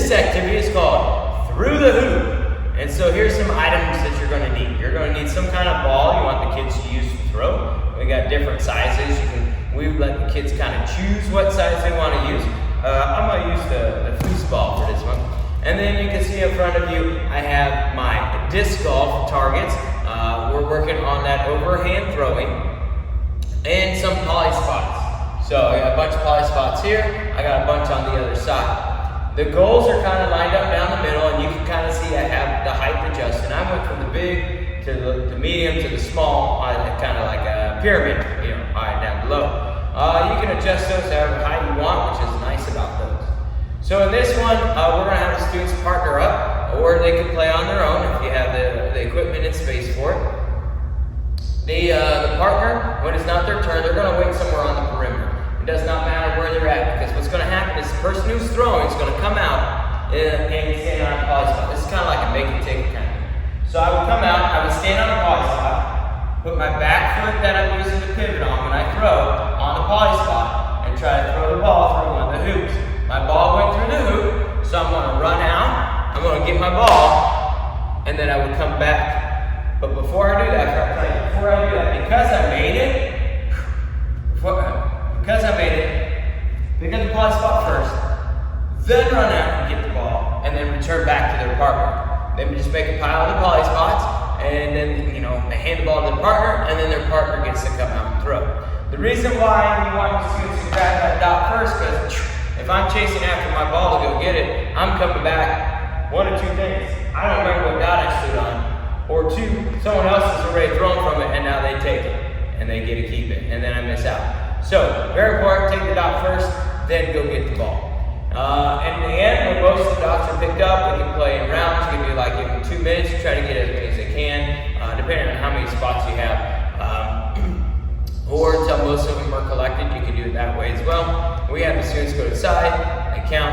This activity is called Through the Hoop. And so here's some items that you're going to need. You're going to need some kind of ball you want the kids to use to throw. We got different sizes. We let the kids kind of choose what size they want to use. I'm going to use the foosball for this one. And then you can see in front of you, I have my disc golf targets. We're working on that overhand throwing and some poly spots. So I got a bunch of poly spots here. I got a bunch on the other side. The goals are kind of lined up down the middle, and you can kind of see I have the height adjusted. I went from the big to the medium to the small, kind of like a pyramid, down below. You can adjust those however high you want, which is nice about those. So in this one, we're going to have the students partner up, or they can play on their own if you have the equipment and space for it. The partner, when it's not their turn, they're going to wait somewhere on the perimeter. It does not matter where they're at, because what's going to happen is the person who's throwing is going to come out and stand on a poly spot. This is kind of like a make and take kind of. So I would come out, I would stand on a poly spot, put my back foot that I'm using to pivot on when I throw on the poly spot, and try to throw the ball through one of the hoops. My ball went through the hoop, so I'm going to run out, I'm going to get my ball, and then I would come back. But before I do that, because I made it, pick up the poly spot first, then run out and get the ball, and then return back to their partner. Then we just make a pile of the poly spots, and then they hand the ball to their partner, and then their partner gets to come out and throw. The reason why you want the students to grab that dot first, because if I'm chasing after my ball to go get it, I'm coming back. One of two things: I don't remember what dot I stood on. Or two, someone else has already thrown from it and now they take it and they get to keep it, and then I miss out. So, very important, take the dot first, then go get the ball. In the end, when most of the dots are picked up, we can play in rounds. You can do like in 2 minutes, try to get as many as they can, depending on how many spots you have. Or until most of them are collected, you can do it that way as well. We have the students go to the side, they count,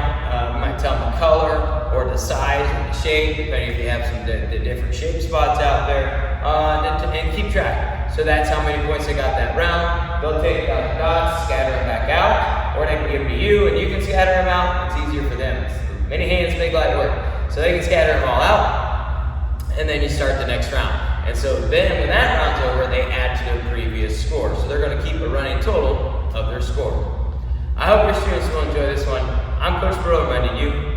we might tell them the color, or the size, or the shape, depending if you have some the different shape spots out there, and keep track. So that's how many points they got that round. They'll take the dots, scatter them back out, or they can give them to you, and you can scatter them out. It's easier for them. Many hands make light work. So they can scatter them all out, and then you start the next round. And so then when that round's over, they add to their previous score. So they're going to keep a running total of their score. I hope your students will enjoy this one. I'm Coach Pirillo, reminding you,